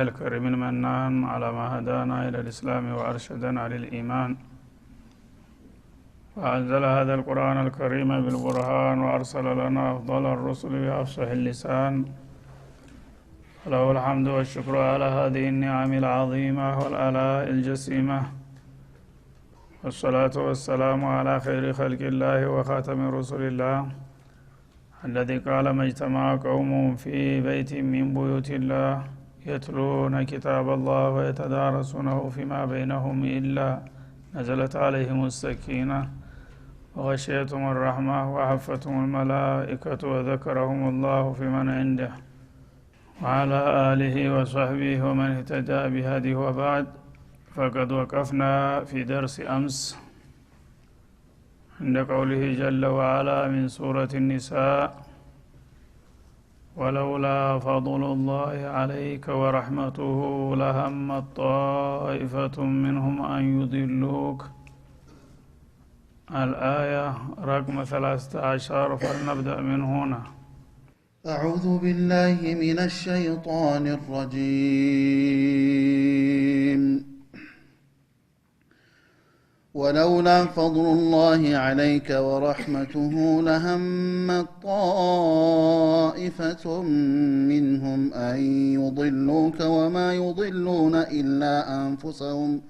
الكريم المنان على ما هدانا إلى الإسلام وأرشدنا للإيمان، وأنزل هذا القرآن الكريم بالبرهان وأرسل لنا أفضل الرسل بأفصح اللسان، فله الحمد والشكر على هذه النعم العظيمة والآلاء الجسيمة، والصلاة والسلام على خير خلق الله وخاتم رسل الله الذي قال ما اجتمع قوم في بيت من بيوت الله يتلون كتاب الله ويتدارسونه فيما بينهم إلا نزلت عليهم السكينة وغشيتهم الرحمة وحفتهم الملائكة وذكرهم الله في من عنده وعلى آله وصحبه ومن اهتدى بهديه. وبعد، فقد وقفنا في درس أمس عند قوله جل وعلا من سورة النساء: ولولا فضل الله عليك ورحمته لهمت طائفة منهم أن يضلوك. الآية رقم 13، فلنبدأ من هنا. أعوذ بالله من الشيطان الرجيم. ولولا فضل الله عليك ورحمته لهمت طائفة منهم أن يضلوك وما يضلون إلا أنفسهم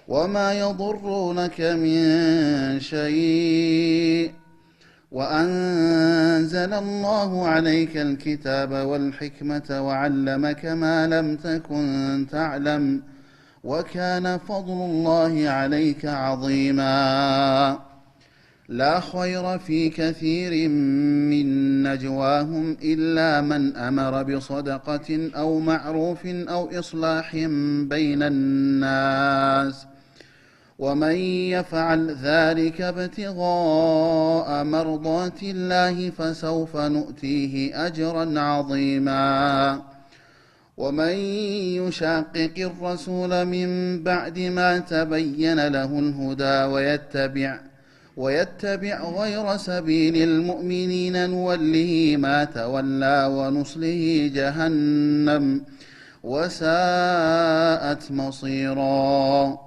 وما يضرونك من شيء وأنزل الله عليك الكتاب والحكمة وعلمك ما لم تكن تعلم وكان فضل الله عليك عظيما. لا خير في كثير من نجواهم إلا من أمر بصدقة أو معروف أو إصلاح بين الناس، ومن يفعل ذلك ابتغاء مرضات الله فسوف نؤتيه أجرا عظيما. ومن يشاقق الرسول من بعد ما تبين له الهدى ويتبع غير سبيل المؤمنين نوله ما تولى ونصله جهنم وساءت مصيرا.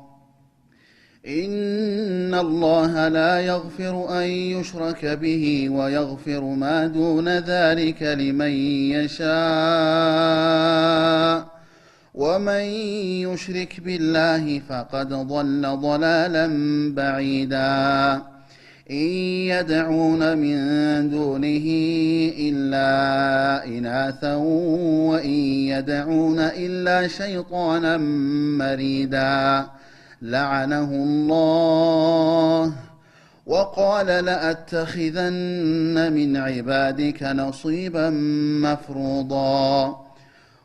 إن الله لا يغفر أن يشرك به ويغفر ما دون ذلك لمن يشاء، ومن يشرك بالله فقد ضل ضلالا بعيدا. إن يدعون من دونه إلا إناثا وإن يدعون إلا شيطانا مريدا لعنه الله وقال لأتخذن من عبادك نصيبا مفروضا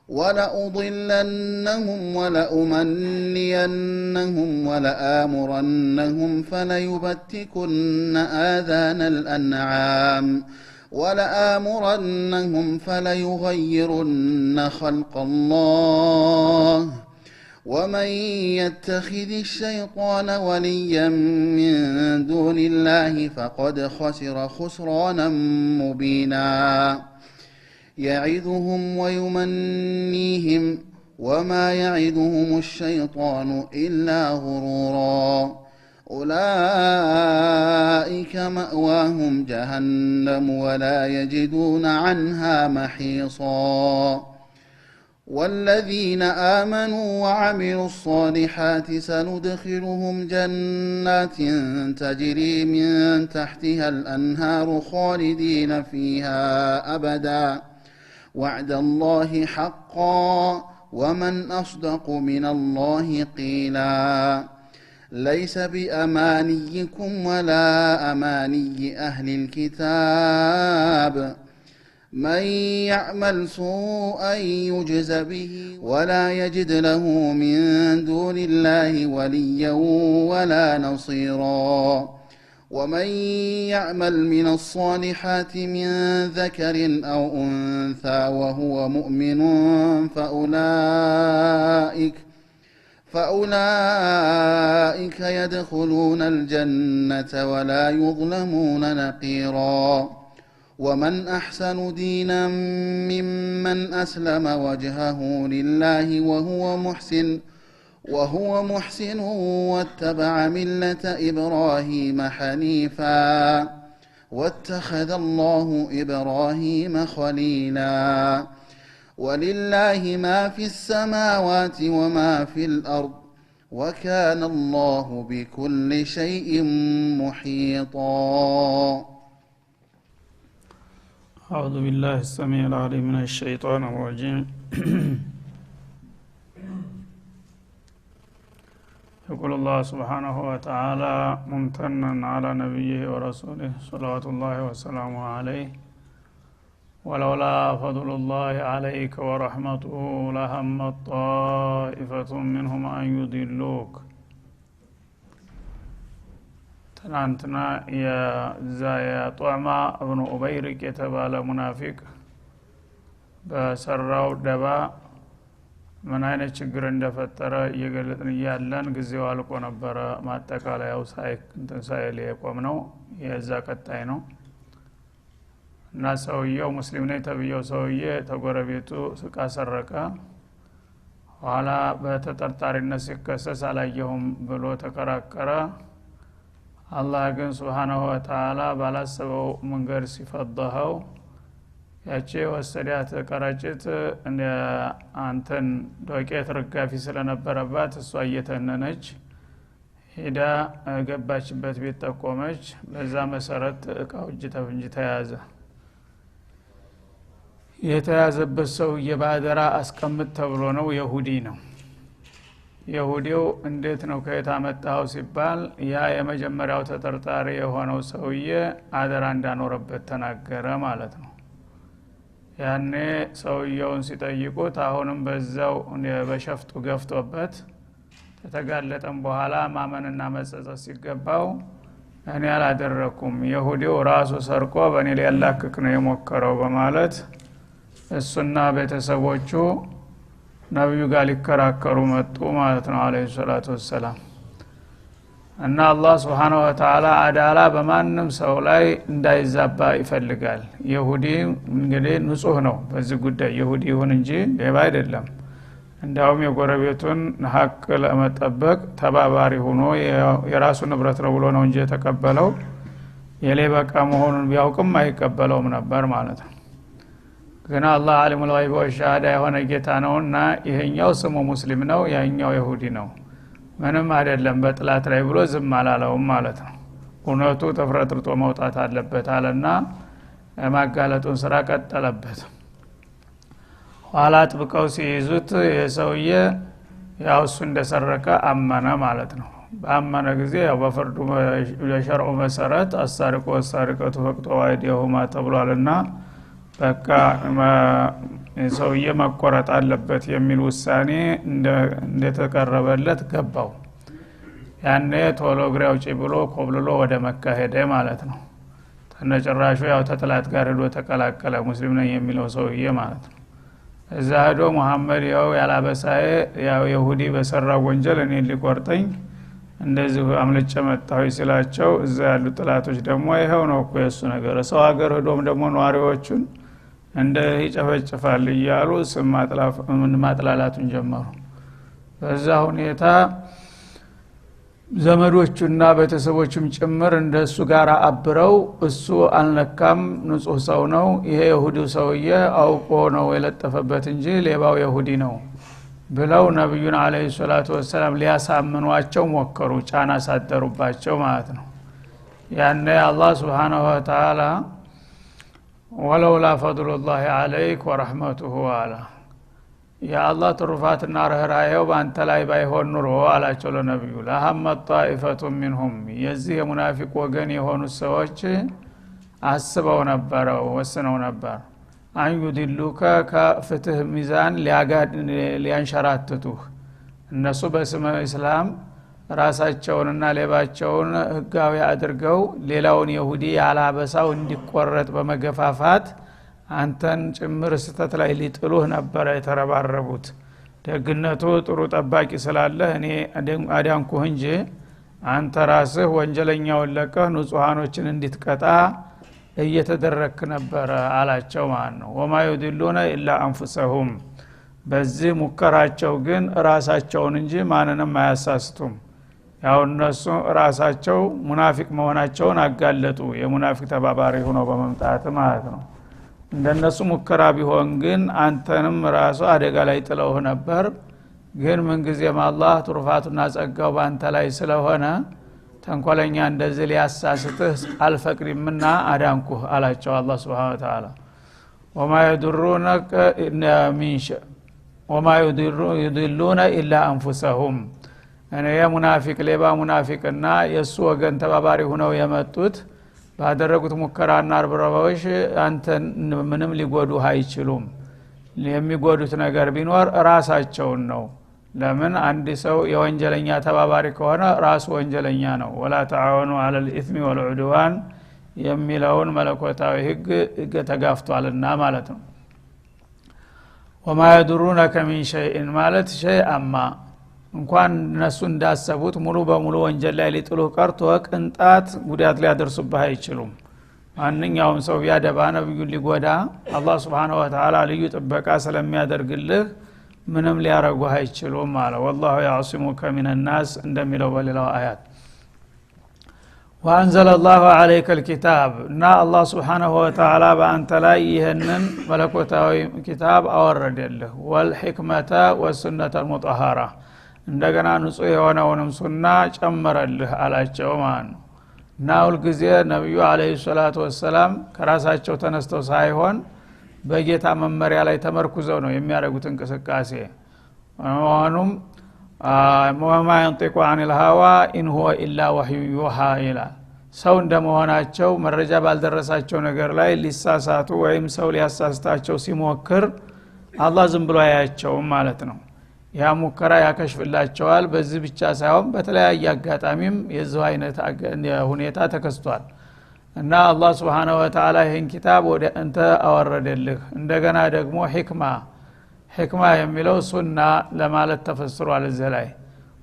ولأضلنهم ولأمنينهم ولآمرنهم فليبتكن آذان الأنعام ولآمرنهم فليغيرن خلق الله. ومن يتخذ الشيطان وليا من دون الله فقد خسر خسرانا مبينا. يعظهم ويمنيهم وما يعظهم الشيطان إلا غرورا. أولئك مأواهم جهنم ولا يجدون عنها محيصا. والذين آمنوا وعملوا الصالحات سندخلهم جنات تجري من تحتها الأنهار خالدين فيها أبدا وعد الله حقا ومن أصدق من الله قيلا. ليس بأمانيكم ولا أماني أهل الكتاب، من يعمل سوءا يجز به ولا يجد له من دون الله وليا ولا نصيرا. ومن يعمل من الصالحات من ذكر أو أنثى وهو مؤمن فأولئك يدخلون الجنة ولا يظلمون نقيرا. ومن أحسن دينا ممن أسلم وجهه لله وهو محسن واتبع ملة إبراهيم حنيفا واتخذ الله إبراهيم خليلا ولله ما في السماوات وما في الأرض وكان الله بكل شيء محيطا. أعوذ بالله السميع العليم من الشيطان الرجيم. يقول الله سبحانه وتعالى ممتنا على نبيه ورسوله صلوات الله وسلامه عليه ولولا فضل الله عليك ورحمته لهم طائفة منهم أن يضلوك. ትናንትና የጧማ እብኑ ኡበይሪቅ የተባለ ሙናፊቅ በሰራው ደባ ምን አይነት ችግር እንደፈጠረ እየገለጥን ያለን ጊዜው አልቆ ነበር። ማጠቃለያው ሳይል የቆምነው የዛ ቀጣይ ነው እና ሰውየው ሙስሊም ነኝ ተብየው ሰውዬ ተጎረቤቱ ስቃ ሰረቀ። ኋላ በተጠርጣሪነት ሲከሰስ አላየሁም ብሎ ተከራከረ። አላህ ግን ሱብሃነሁ ወተዓላ ባላሰበው መንገድ ሲፈضحው ያቺ ወሰዳት ቀራጭት እንደ አንተን ዶቄት ርጋፊ ስለነበረባት እሷ እየተነነች ሄዳ ገባችበት ቤት ተቆመች። በዛ መሰረት እቃው እጅ ተፍንጅ ተያዘ። የተያዘበት ሰው የባደራ አስቀምጥ ተብሎ ነው። ይሁዲ ነው። ይሁዲው እንዴት ነው ከየት አመጣው ሲባል ያ የመጀመሪያው ተጠርጣሪ የሆነው ሰውዬ አደራ እንዳኖረበት ተናገረ ማለት ነው። ያኔ ሰውየውን ሲጠይቁት አሁንም በዛው በሸፍጡ ገፍቶበት ተተጋለጠም በኋላ ማመንና መጸጸት ሲገባው እኔ አላደረኩም ይሁዲው ራሱ ሰርቆ በእኔ ላይ ያላክክ ነው የሞከረው በማለት እሱና ቤተሰቦቹ ነብዩ ጋር ሊከራከሩ መጡ ማለት ነው አለይሂ ሰላቱ ወሰለም። እና አላህ Subhanahu Wa Ta'ala አዳላ በማንም ሰው ላይ እንዳይዛባ ይፈልጋል። ይሁዲ እንግዲህ ንጹህ ነው በዚህ ጉዳይ ይሁዲ ይሁን እንጂ ሌባ አይደለም። እንዳውም የጎረቤቱን ሐቅ ለመጠበቅ ተባባሪ ሆኖ የራሱ ንብረት ነው ብሎ ነው እንጂ የተቀበለው የሌባ ዕቃ መሆኑን ቢያውቅም አይቀበለውም ነበር ማለት ነው። ግን አላህ ዓሊሙል ገይብ ወሸሃዳ የሆነ ጌታ ነውና ይሄኛው ስሙ ሙስሊም ነው ያኛው ይሁዲ ነው ምንም አይደለም በጥላት ላይ ብሎ ዝም አላለውም ማለት ነው። እውነቱ ተፍረጥርጦ መውጣት አለበት አለና ማጋለጡን ስራ ቀጠለበት። ኋላ ጥብቀው ሲይዙት የሰውዬ ያው እሱ እንደሰረቀ አመነ ማለት ነው። በአመነ ጊዜ ያው በፍርዱ የሸርዑ መሰረት አሳርቆ አሳርቀቱ ፈቅጦ አይዲሁማ ተብሏልና በቃ ሰውዬ መቆረጥ አለበት የሚል ውሳኔ እንደተቀረበለት ገባው። ያኔ ቶሎ ግራው ብሎ ኮብልሎ ወደ መካ ሄደ ማለት ነው። ተነጨራሹ ያው ተጥላት ጋር ሄዶ ተቀላቀለ ሙስሊም ነኝ የሚለው ሰውዬ ማለት ነው። እዛ ሄዶ መሐመድ ያው ያላበሳዬ ያው ይሁዲ በሰራው ወንጀል እኔ ሊቆርጠኝ እንደዚህ አምልጬ መጣሁ ሲላቸው እዛ ያሉ ጥላቶች ደግሞ ይሄው ነው እኮ የሱ ነገር ሰው ሀገር ሄዶም ደግሞ ነዋሪዎቹን እንደ ይጨፈጭፋል ይያሉ ስም ማጥላላቱን ጀመሩ። በዛ ሁኔታ ዘመዶቹና ቤተሰቦቹም ጭምር እንደሱ ጋር አብረው እሱ አልነካም ንጹህ ሰው ነው ይሄ ይሁዲው ሰውዬ አውቆ ነው የለጠፈበት እንጂ ሌባው ይሁዲ ነው ብለው ነብዩን አለይሂ ሰላቱ ወሰለም ሊያሳምኗቸው ሞከሩ። ጫና ሳደሩባቸው ማለት ነው። ያኔ አላህ Subhanahu Wa Ta'ala ወለውላ ፈድሉላሂ አለይክ ወረህመቱሁ አላ ያ አላህ ትሩፋትና ረህራሄው ባንተ ላይ ባይሆን ኑሮ አላቸው ለነብዩ ለሐመ ጣኢፈቱ ሚንሁም የዚህ የሙናፊቅ ወገን የሆኑ ሰዎች አስበው ነበር ወስነው ነበር አንዩድሉከ ከፍትህ ሚዛን ሊያንሸራትቱህ እነሱ በስመ እስላም ራሳቸውንና ሌባቸውን ህጋዊ አድርገው ሌላውን ይሁዲ ያላበሳው እንዲቆረጥ በመገፋፋት አንተን ጭምር ስተት ላይ ሊጥሉህ ነበር የተረባረቡት። ደግነቱ ጥሩ ጠባቂ ስላለ እኔ አዳንኩህ እንጂ አንተ ራስህ ወንጀለኛውን ለቀህ ንጹሃኖችን እንድትቀጣ እየተደረክ ነበር አላቸው ማለት ነው። ወማ يدلون الا انفسهم በዚህ ሙከራቸው ግን ራሳቸውን እንጂ ማንንም አያሳስቱም። ያው እነሱ ራሳቸው ሙናፊቅ መሆናቸውን አጋለጡ የሙናፊቅ ተባባሪ ሆነው በመምጣት ማለት ነው። እንደነሱ ሙከራ ቢሆን ግን አንተንም ራሱ አደጋ ላይ ጥለው ነበር። ግን ምን ጊዜም አላህ ትሩፋቱና ጸጋው ባንተ ላይ ስለሆነ ተንኮለኛ እንደዚህ ሊያሳስትህ አልፈቅድምና አዳንኩህ አላቸው አላህ Subhanahu Wa Ta'ala። وما يضرونك من شيء وما يضلون الا انفسهم እኔ የሙናፊቅ ሌባ ሙናፊቅና የሱ ወገን ተባባሪ ሆነው የመጡት ባደረጉት ሙከራና አርብራባዎች አንተ ምንም ሊጎዱህ አይችሉም። የሚጎዱት ነገር ቢኖር ራሳቸውን ነው። ለምን አንድ ሰው የወንጀለኛ ተባባሪ ከሆነ ራሱ ወንጀለኛ ነው። ወላ ተዓወኑ على الاثم والعدوان የሚለውን መለኮታዊ ህግ ተጋፍቷልና ማለት ነው። وما يضرونك من شيء ማለት شيئا እንኳን እነሱ እንዳሰቡት ሙሉ በሙሉ ወንጀል ላይ ሊጥሉህ ቀርቶ ቅንጣት ጉዳት ሊያደርሱብህ አይችሉም። ማንኛውም ሰው ቢያደባ ነብዩን ሊጎዳ አላህ Subhanahu Wa Ta'ala ልዩ ጥበቃ ስለሚያደርግልህ ምንም ሊያረጉህ አይችሉም ማለት والله يعصمك من الناس እንደሚለው በሌላው አያት። وانزل الله عليك الكتاب እና አላህ Subhanahu Wa Ta'ala በአንተ ላይ ይሄንን መለኮታዊ ኪታብ አወረደልህ والحكمة والسنة المطهرة እንደገና ንጹህ የሆነውንም ሱና ጨመረልህ አላቸው ማለት ነው። እና ሁሉ ጊዜ ነብዩ አለይሂ ሰላቱ ወሰለም ከራሳቸው ተነስተው ሳይሆን በጌታ መመሪያ ላይ ተመርኩዘው ነው የሚያደርጉት እንቅስቃሴ። ወአኑም ወማ ينطق عن الهوى ان هو الا وحي يوحى ይላል። ሰው እንደመሆናቸው መረጃ ባልደረሳቸው ነገር ላይ ሊሳሳቱ ወይም ሰው ሊያሳስታቸው ሲሞክር አላህ ዝም ብሎ ያያቸው ማለት ነው። ያ ሙከራ ያከሽፍላቸዋል። በዚህ ብቻ ሳይሆን በተለያየ አጋጣሚም የዚህ አይነት ሁኔታ ተከስቷል። እና አላህ Subhanahu Wa Ta'ala ይህን ኪታብ ወደ አንተ አወረደልህ። እንደገና ደግሞ ህክማ የሚለው ሱና ለማለት ተፈስሯል እዚህ ላይ።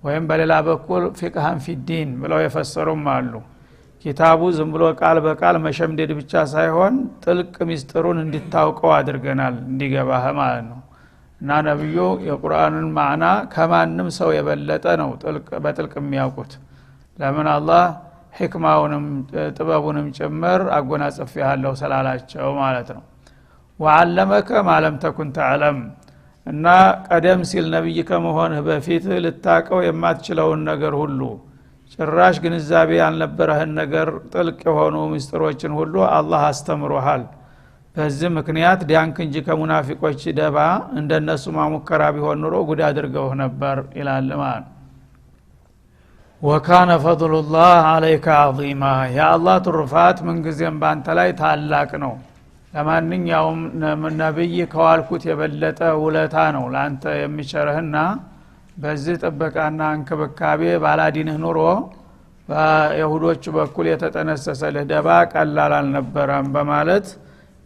ወይም በሌላ በኩል ፍቅሃን ፊዲን ብለው የፈሰሩም አሉ። ኪታቡ ዝም ብሎ ቃል በቃል መሸምደድ ብቻ ሳይሆን ጥልቅ ሚስጥሩን እንድታውቀው አድርገናል እንዲገባህ ማለት ነው። እና ነብዩ የቁርአንን ማዕና ከማንም ሰው የበለጠ ነው በጥልቅ የሚያውቁት። ለምን አላህ ህክማውንም ጥበቡንም ጭምር አጎናጽፈያለሁ ስላላቸው ማለት ነው። ወዓለመከ ما لم تكن تعلم እና ቀደም ሲል ነብይ ከመሆንህ በፊት ልታቀው የማትችለውን ነገር ሁሉ ጭራሽ ግንዛቤ ያልነበረህን ነገር ጥልቅ የሆኑ ምስጢሮችን ሁሉ አላህ አስተምሮሃል። በዚህ ምክንያት ዲያንክ እንጂ ከሙናፊቆች ደባ እንደነሱ ማሙከራ ቢሆን ኑሮ ጉድ አድርገው ነበር ይላል ማለት። وكان فضل الله عليك عظيما يا الله ትሩፋት ምን ጊዜም ባንተ ላይ ታላቅ ነው። ለማንኛውም ነብይ ከዋልኩት የበለጠ ውለታ ነው ላንተ የሚቸርህና በዚህ ጥበቃና እንክብካቤ ባላዲንህ ኑሮ በይሁዶች በኩል የተጠነሰሰልህ ደባ ቀላል አልነበረም በማለት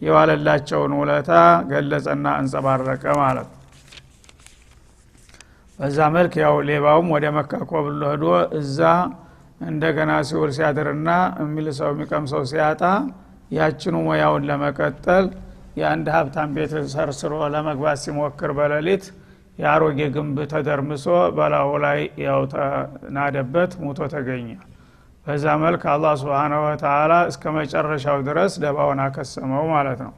የዋለላቸውን ውለታ ገለጸና አንጸባረቀ ማለት። በዛ መልክ ያው ሌባውም ወደ መካ ቆብሎ ሄዶ እዛ እንደገና ሲውል ሲያድርና የሚልሰው የሚቀምሰው ሲያጣ ያችኑ ሙያውን ለመቀጠል የአንድ ሀብታም ቤት ሰርስሮ ለመግባት ሲሞክር በሌሊት ያሮጌ ግንብ ተደርምሶ በላው ላይ ያው ተናደበት ሞቶ ተገኘ። በዛ መልክ አላህ Subhanahu Wa Ta'ala እስከ መጨረሻው ድረስ ደባውን አከሰመው ማለት ነው።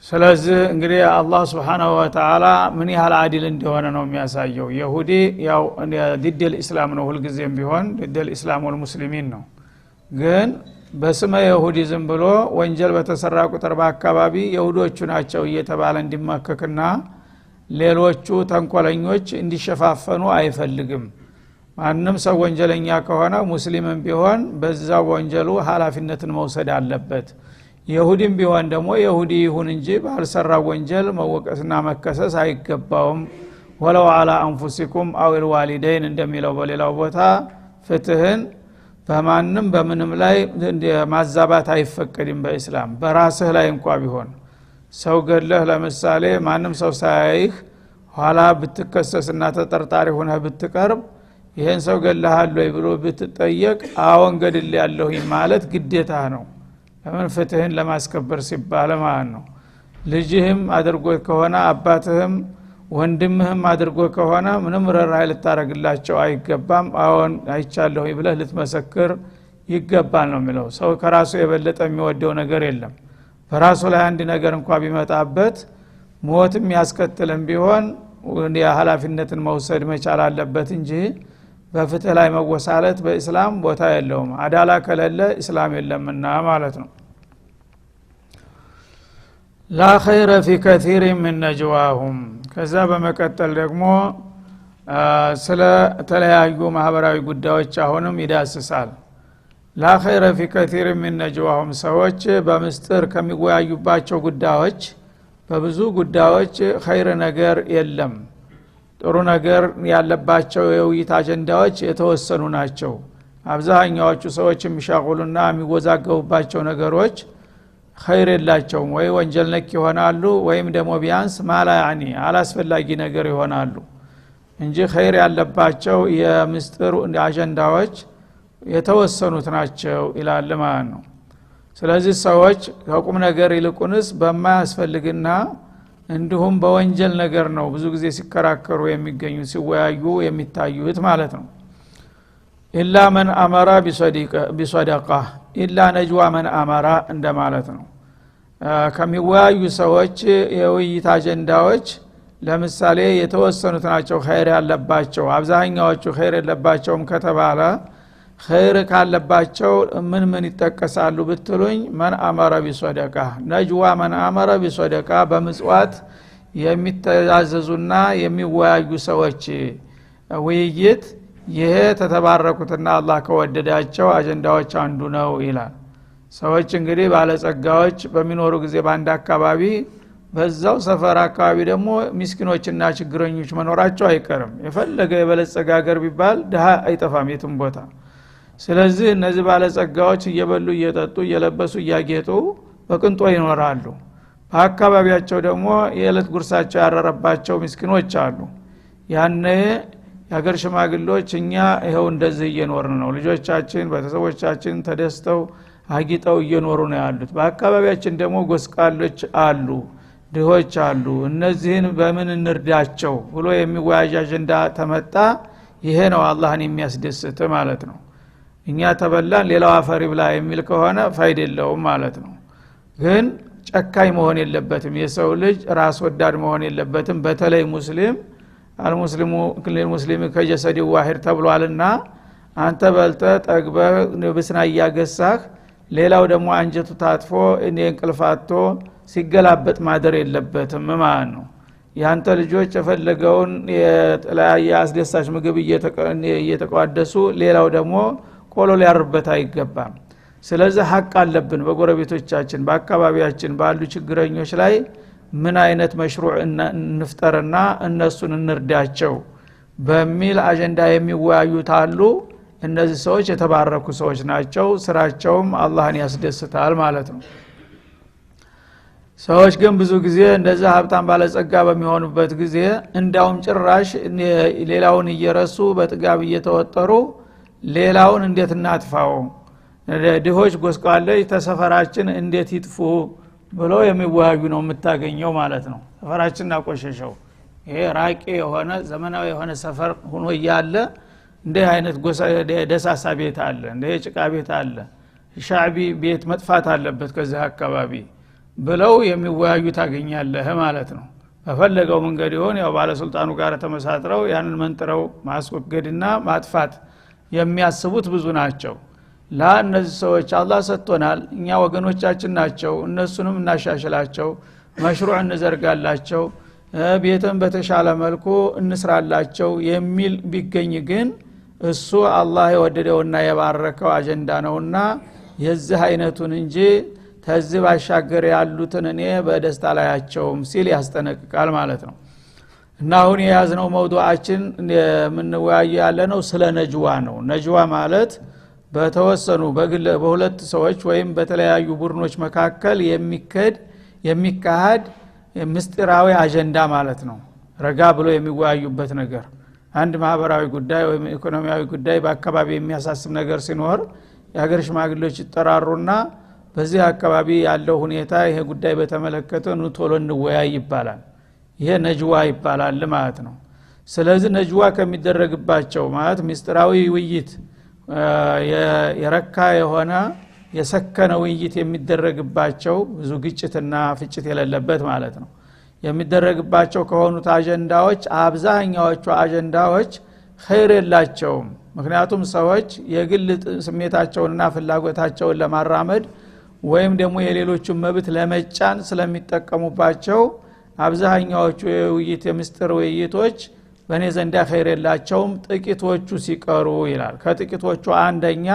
ስለዚህ እንግዲህ አላህ Subhanahu Wa Ta'ala ምን ያህል አዲል እንደሆነ ነው የሚያሳየው። ይሁዲ ያው ዲደል እስላም ነው ሁሉ ጊዜም ቢሆን ዲደል እስላም ወልሙስሊሚን ነው። ግን በስመ ይሁዲ ዝም ብሎ ወንጀል በተሰራ ቁጥር በአካባቢ ይሁዶቹ ናቸው እየተባለ እንዲማከክና ሌሎቹ ተንኮለኞች እንዲሸፋፈኑ አይፈልግም። ማንንም ሰው ወንጀለኛ ከሆነ ሙስሊምም ቢሆን በዛው ወንጀሉ ኃላፊነትን መውሰድ አለበት። ይሁዲም ቢሆን ደግሞ ይሁዲ ይሁን እንጂ ባልሰራው ወንጀል መወቀስና መከሰስ አይገባውም። ወለው على انفسكم او الوالدين እንደሚለው በሌላው ቦታ ፍትህን በማንም በምንም ላይ ማዛባት አይፈቀድም በእስላም። በራስህ ላይ እንኳን ቢሆን ሰው ገለህ ለምሳሌ ማንም ሰው ሳይህ ኋላ ብትከሰስና ተጠርጣሪ ሆነህ ብትቀርብ ይሄን ሰው ገለሃል ወይ ብሎ ብትጠየቅ አዎን ገድል ያለሁ ማለት ግዴታ ነው። ለምን ፍትህን ለማስከበር ሲባል ማለት ነው። ልጅህም አድርጎ ከሆነ አባትህም ወንድምህም አድርጎ ከሆነ ምንም ርህራሄ ልታረግላቸው አይገባም። አዎን አይቻለሁ ብለህ ልትመሰክር ይገባል ነው የሚለው። ሰው ከራሱ የበለጠ የሚወደው ነገር የለም። በራሱ ላይ አንድ ነገር እንኳን ቢመጣበት ሞትም ያስከትልም ቢሆን የኃላፊነትን መውሰድ መቻል አለበት እንጂ በፍትህ ላይ መወሳለት በእስላም ቦታ የለውም። አዳላ ከሌለ እስላም የለምና ማለት ነው። ላ ኸይረ ፊ ከሲር ምን ነጅዋሁም። ከዛ በመቀጠል ደግሞ ስለ ተለያዩ ማህበራዊ ጉዳዮች አሁንም ይዳስሳል። ላ ኸይረ ፊ ከሲር ምን ነጅዋሁም፣ ሰዎች በምስጥር ከሚወያዩባቸው ጉዳዮች በብዙ ጉዳዮች ኸይር ነገር የለም። ጥሩ ነገር ያለባቸው የውይይት አጀንዳዎች የተወሰኑ ናቸው። አብዛኛዎቹ ሰዎች የሚሻቁሉና የሚወዛገቡባቸው ነገሮች ኸይር የላቸውም። ወይ ወንጀል ነክ ይሆናሉ ወይም ደግሞ ቢያንስ ማላ ያኒ አላስፈላጊ ነገር ይሆናሉ እንጂ ኸይር ያለባቸው የምስጥር አጀንዳዎች የተወሰኑት ናቸው ይላል ማለት ነው። ስለዚህ ሰዎች ከቁም ነገር ይልቁንስ በማያስፈልግና እንዲሁም በወንጀል ነገር ነው ብዙ ጊዜ ሲከራከሩ የሚገኙ ሲወያዩ የሚታዩት ማለት ነው። ኢላ መን አመራ ቢሰደቃ፣ ኢላ ነጅዋ መን አመራ እንደማለት ነው። ከሚወያዩ ሰዎች የውይይት አጀንዳዎች ለምሳሌ የተወሰኑት ናቸው ኸይር ያለባቸው። አብዛኛዎቹ ኸይር የለባቸውም ከተባለ ኸይር ካለባቸው ምን ምን ይጠቀሳሉ ብትሉኝ፣ መን አመረ ቢሰደቃ፣ ነጅዋ መን አመረ ቢሰደቃ፣ በምጽዋት የሚተዛዘዙና የሚወያዩ ሰዎች ውይይት ይሄ ተተባረኩትና አላህ ከወደዳቸው አጀንዳዎች አንዱ ነው ይላል። ሰዎች እንግዲህ ባለጸጋዎች በሚኖሩ ጊዜ በአንድ አካባቢ በዛው ሰፈር አካባቢ ደግሞ ምስኪኖችና ችግረኞች መኖራቸው አይቀርም። የፈለገ የበለጸጋ ሀገር ቢባል ድሃ አይጠፋም የትም ቦታ። ስለዚህ እነዚህ ባለጸጋዎች እየበሉ እየጠጡ እየለበሱ እያጌጡ በቅንጦ ይኖራሉ። በአካባቢያቸው ደግሞ የዕለት ጉርሳቸው ያረረባቸው ምስኪኖች አሉ። ያኔ የሀገር ሽማግሌዎች እኛ ይኸው እንደዚህ እየኖርን ነው፣ ልጆቻችን ቤተሰቦቻችን ተደስተው አጊጠው እየኖሩ ነው ያሉት፣ በአካባቢያችን ደግሞ ጎስቋሎች አሉ፣ ድሆች አሉ፣ እነዚህን በምን እንርዳቸው ብሎ የሚወያይ አጀንዳ ተመጣ። ይሄ ነው አላህን የሚያስደስት ማለት ነው። እኛ ተበላን ሌላው አፈር ይብላ የሚል ከሆነ ፋይዳ የለውም ማለት ነው። ግን ጨካኝ መሆን የለበትም። የሰው ልጅ ራስ ወዳድ መሆን የለበትም። በተለይ ሙስሊም አልሙስሊሙ ለልሙስሊም ከጀሰዲ ዋሂድ ተብሏልና አንተ በልተ ጠግበ ብስና ያገሳህ ሌላው ደግሞ አንጀቱ ታጥፎ እንቅልፋቶ ሲገላበጥ ማደር የለበትም ማለት ነው። ያንተ ልጆች የፈለገውን የተለያየ አስደሳች ምግብ እየተቋደሱ ሌላው ደግሞ ቆሎ ሊያርበት አይገባም። ስለዚህ ሐቅ አለብን በጎረቤቶቻችን በአካባቢያችን ባሉ ችግረኞች ላይ ምን አይነት መሽሩዕ እንፍጠርና እነሱን እንርዳቸው በሚል አጀንዳ የሚወያዩት አሉ። እነዚህ ሰዎች የተባረኩ ሰዎች ናቸው። ስራቸውም አላህን ያስደስታል ማለት ነው። ሰዎች ግን ብዙ ጊዜ እንደዛ ሀብታም ባለጸጋ በሚሆኑበት ጊዜ እንዳውም ጭራሽ ሌላውን እየረሱ በጥጋብ እየተወጠሩ ሌላውን እንዴት እናጥፋው፣ ድሆች ጎስቋሎች ተሰፈራችን እንዴት ይጥፉ ብሎ የሚወያዩ ነው የምታገኘው ማለት ነው። ሰፈራችን አቆሸሸው፣ ይሄ ራቂ የሆነ ዘመናዊ የሆነ ሰፈር ሆኖ ያለ እንደ አይነት ደሳሳ ቤት አለ፣ እንደ ጭቃ ቤት አለ፣ ሻዕቢ ቤት መጥፋት አለበት ከዚህ አካባቢ ብለው የሚወያዩ ታገኛለህ ማለት ነው። በፈለገው መንገድ ይሆን ያው ባለስልጣኑ ጋር ተመሳጥረው ያንን መንጥረው ማስወገድና ማጥፋት የሚያስቡት ብዙ ናቸው። እነዚህ ሰዎች አላህ ሰጥቶናል፣ እኛ ወገኖቻችን ናቸው፣ እነሱንም እናሻሽላቸው፣ መሽሩዕ እንዘርጋላቸው፣ ቤተን በተሻለ መልኩ እንስራላቸው የሚል ቢገኝ ግን እሱ አላህ የወደደውና የባረከው አጀንዳ ነውና የዚህ አይነቱን እንጂ ተዝብ አሻገር ያሉትን እኔ በደስታ ላያቸውም ሲል ያስጠነቅቃል ማለት ነው። እና አሁን የያዝነው መውዱዓችን የምንወያይ ያለነው ስለ ነጅዋ ነው። ነጅዋ ማለት በተወሰኑ በሁለት ሰዎች ወይም በተለያዩ ቡድኖች መካከል የሚካሄድ ምስጢራዊ አጀንዳ ማለት ነው። ረጋ ብሎ የሚወያዩበት ነገር አንድ ማህበራዊ ጉዳይ ወይም ኢኮኖሚያዊ ጉዳይ በአካባቢ የሚያሳስብ ነገር ሲኖር የሀገር ሽማግሌዎች ይጠራሩና በዚህ አካባቢ ያለው ሁኔታ ይሄ ጉዳይ በተመለከተ ቶሎ እንወያይ ይባላል። ይሄ ነጅዋ ይባላል ማለት ነው። ስለዚህ ነጅዋ ከሚደረግባቸው ማለት ምስጢራዊ ውይይት የረካ የሆነ የሰከነ ውይይት የሚደረግባቸው ብዙ ግጭትና ፍጭት የሌለበት ማለት ነው የሚደረግባቸው ከሆኑት አጀንዳዎች አብዛኛዎቹ አጀንዳዎች ኸይር የላቸውም። ምክንያቱም ሰዎች የግል ስሜታቸውንና ፍላጎታቸውን ለማራመድ ወይም ደግሞ የሌሎችን መብት ለመጫን ስለሚጠቀሙባቸው አብዛኛዎቹ የውይይት የምስጢር ውይይቶች በእኔ ዘንዳ ኸይር የላቸውም ጥቂቶቹ ሲቀሩ ይላል። ከጥቂቶቹ አንደኛ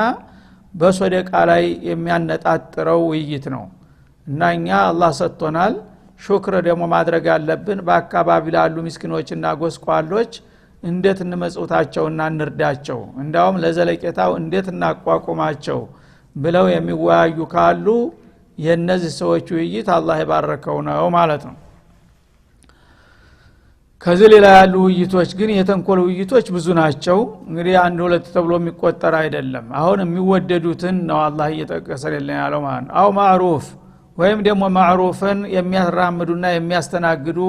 በሶደቃ ላይ የሚያነጣጥረው ውይይት ነው እና እኛ አላህ ሰጥቶናል ሹክር ደግሞ ማድረግ ያለብን በአካባቢ ላሉ ምስኪኖችና ጎስቋሎች እንዴት እንመጽውታቸውና እንርዳቸው እንዳውም ለዘለቄታው እንዴት እናቋቁማቸው ብለው የሚወያዩ ካሉ የነዚህ ሰዎች ውይይት አላህ ይባረከው ነው ማለት ነው። ከዚህ ሌላ ያሉ ውይይቶች ግን የተንኮል ውይይቶች ብዙ ናቸው። እንግዲህ አንድ ሁለት ተብሎ የሚቆጠር አይደለም። አሁን የሚወደዱትን ነው አላህ እየጠቀሰልን ያለው ማለት ነው። አው ማዕሩፍ ወይም ደግሞ ማዕሩፍን የሚያራምዱና የሚያስተናግዱ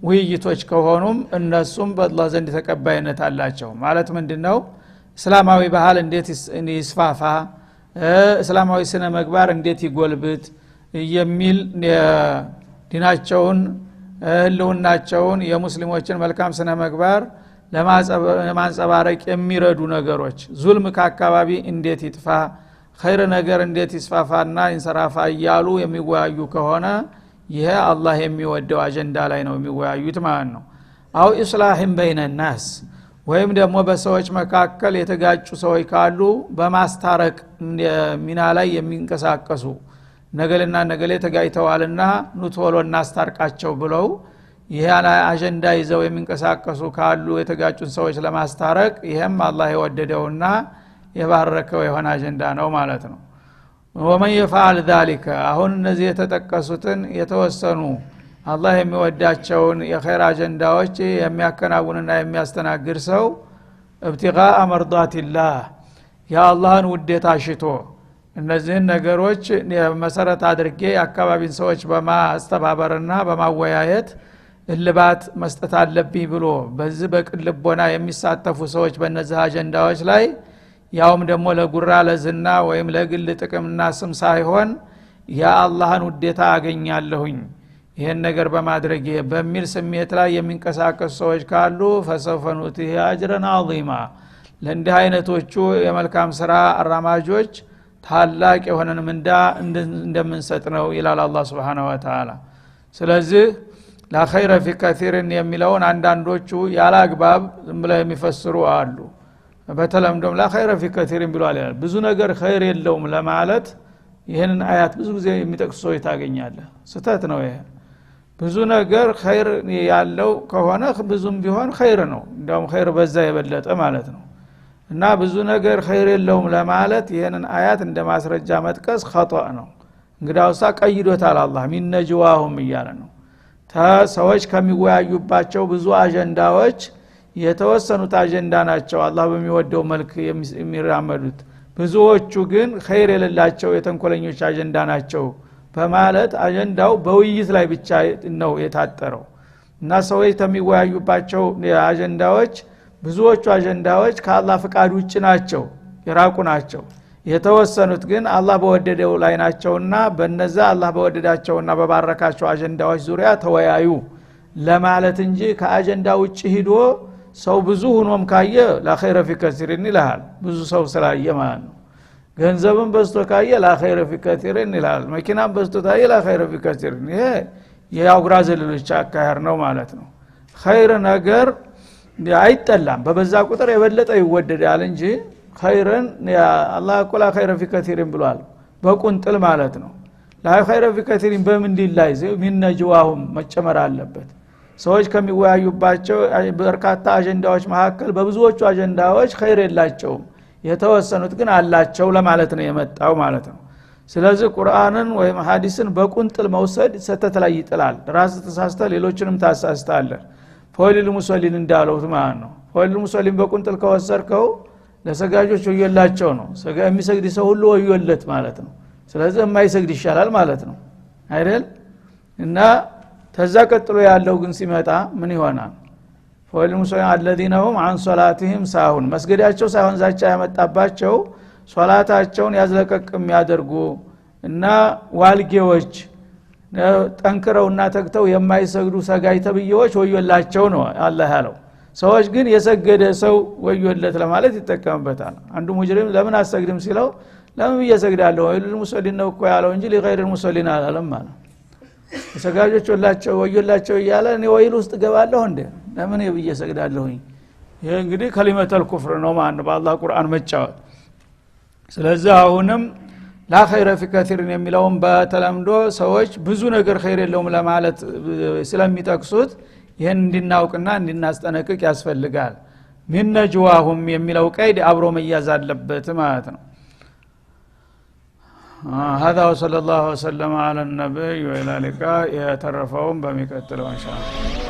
ውይይቶች ከሆኑም እነሱም በአላህ ዘንድ ተቀባይነት አላቸው። ማለት ምንድነው? እስላማዊ ባህል እንዴት ይስፋፋ፣ እስላማዊ ስነ ምግባር እንዴት ይጎልብት የሚል ዲናቸውን ህልውናቸውን የሙስሊሞችን መልካም ስነ ምግባር ለማንጸባረቅ የሚረዱ ነገሮች፣ ዙልም ከአካባቢ እንዴት ይጥፋ፣ ኸይር ነገር እንዴት ይስፋፋና ይንሰራፋ እያሉ የሚወያዩ ከሆነ ይሄ አላህ የሚወደው አጀንዳ ላይ ነው የሚወያዩት ማለት ነው። አው ኢስላህን በይነ الناس ወይም ደግሞ በሰዎች መካከል የተጋጩ ሰዎች ካሉ በማስታረቅ ሚና ላይ የሚንቀሳቀሱ ነገልና ነገሌ ተጋይተዋልና ኑቶሎ እናስታርቃቸው ብለው ይሄን አጀንዳ ይዘው የሚንቀሳቀሱ ካሉ የተጋጩን ሰዎች ለማስታረቅ ይሄም አላህ የወደደውና የባረከው የሆነ አጀንዳ ነው ማለት ነው። ወመን يفعل ذلك አሁን እነዚህ የተጠቀሱትን የተወሰኑ አላህ የሚወዳቸውን የኸይር አጀንዳዎች የሚያከናውንና የሚያስተናግድ ሰው ابتغاء مرضات الله ያ አላህን ውዴታ ሽቶ እነዚህን ነገሮች መሰረት አድርጌ የአካባቢን ሰዎች በማስተባበርና በማወያየት እልባት መስጠት አለብኝ ብሎ በዚህ በቅልቦና የሚሳተፉ ሰዎች በእነዚህ አጀንዳዎች ላይ ያውም ደግሞ ለጉራ ለዝና ወይም ለግል ጥቅምና ስም ሳይሆን ያ አላህን ውዴታ አገኛለሁኝ ይሄን ነገር በማድረግ በሚል ስሜት ላይ የሚንቀሳቀሱ ሰዎች ካሉ ፈሰፈኑት አጅረን عظيما ለእንዲህ አይነቶቹ የመልካም ስራ አራማጆች ታላቅ የሆነን ምንዳ እንደምንሰጥ ነው ይላል አላህ Subhanahu Wa Ta'ala። ስለዚህ لا خير في كثير የሚለውን አንዳንዶቹ ያላግባብ ዝም ብለው የሚፈስሩ አሉ። በተለምዶም لا خير في كثير ብሏል ይላል። ብዙ ነገር ኸይር የለውም ለማለት ይሄንን አያት ብዙ ጊዜ የሚጠቅሱ ሰው ታገኛለ። ስተት ነው ይሄ። ብዙ ነገር ኸይር ያለው ከሆነ ብዙም ቢሆን ኸይር ነው። እንደውም ኸይር በዛ የበለጠ ማለት ነው። እና ብዙ ነገር ኸይር የለውም ለማለት ይሄንን አያት እንደማስረጃ መጥቀስ ኸጣእ ነው። እንግዲያውሳ ቀይዶታል አላህ ሚን ነጅዋሁም እያለ ነው። ሰዎች ከሚወያዩባቸው ብዙ አጀንዳዎች የተወሰኑት አጀንዳ ናቸው አላህ በሚወደው መልክ የሚራመዱት፣ ብዙዎቹ ግን ኸይር የሌላቸው የተንኮለኞች አጀንዳ ናቸው በማለት አጀንዳው በውይይት ላይ ብቻ ነው የታጠረው። እና ሰዎች ከሚወያዩባቸው አጀንዳዎች ብዙዎቹ አጀንዳዎች ከአላህ ፍቃድ ውጭ ናቸው፣ የራቁ ናቸው። የተወሰኑት ግን አላህ በወደደው ላይ ናቸውና በእነዛ አላህ በወደዳቸውና በባረካቸው አጀንዳዎች ዙሪያ ተወያዩ ለማለት እንጂ ከአጀንዳ ውጭ ሂዶ ሰው ብዙ ሆኖም ካየ لا خير في كثير ይላል። ብዙ ሰው ስላየ ማለት ነው። ገንዘብን በዝቶ ካየ لا خير في كثير ይላል። መኪናን በዝቶ ካየ لا خير في كثير ይሄ የአውራ ዘለሎች አካሄድ ነው ማለት ነው። ኸይር ነገር አይጠላም፣ በበዛ ቁጥር የበለጠ ይወደዳል እንጂ ኸይርን አላህ እኮ لا خير في كثير ብሏል በቁንጥል ማለት ነው። لا خير في كثير በምን ዲላይ ሚን ነጅዋሁም መጨመር አለበት። ሰዎች ከሚወያዩባቸው በርካታ አጀንዳዎች መካከል በብዙዎቹ አጀንዳዎች ኸይር የላቸውም፣ የተወሰኑት ግን አላቸው ለማለት ነው የመጣው ማለት ነው። ስለዚህ ቁርአንን ወይም ሐዲስን በቁንጥል መውሰድ ሰተት ላይ ይጥላል። ራስ ተሳስተ ሌሎችንም ታሳስታለህ። ፎይል ሙሰሊን እንዳለው ማለት ነው። ፎይል ሙሰሊን በቁንጥል ከወሰርከው ለሰጋጆች ወየላቸው ነው። ሰጋ የሚሰግድ ሰው ሁሉ ወየለት ማለት ነው። ስለዚህ የማይሰግድ ይሻላል ማለት ነው አይደል እና ተዛ ቀጥሎ ያለው ግን ሲመጣ ምን ይሆናል ወልሙሰሊን الذين هم عن صلاتهم ساهون መስገዳቸው ሳይሆን ዛቻ ያመጣባቸው ሶላታቸውን ያዝለቀቅ የሚያደርጉ እና ዋልጌዎች ጠንክረውና ተግተው የማይሰግዱ ሰጋይ ተብየዎች ወዮላቸው ነው አላህ ያለው ሰዎች ግን የሰገደ ሰው ወዮለት ለማለት ይተከምበታል አንዱ ሙጅሪም ለምን አሰግድም ሲለው ለምን ይሰግዳለሁ ወይል ሙሰሊን ነው እኮ ያለው እንጂ ለغير المصلين አላለም ማለት ሰጋጆች ወዮላቸው እያለ እኔ ወይል ውስጥ ገባለሁ እንዴ ለምን ይሰግዳለሁኝ ይሄ እንግዲህ ከሊመተል ኩፍር ነው ማለት ነው በአላህ ቁርአን መጫወት ስለዚህ አሁንም ላ ኸይረ ፊ ከቲርን የሚለውን በተለምዶ ሰዎች ብዙ ነገር ኸይር የለውም ለማለት ስለሚጠቅሱት ይሄን እንድናውቅና እንድናስጠነቅቅ ያስፈልጋል ምን ነጅዋሁም የሚለው ቀይድ አብሮ መያዝ አለበት ማለት ነው هذا وصلى الله وسلم على النبي وإلى لقاء يترفعون بمكتل وإن شاء الله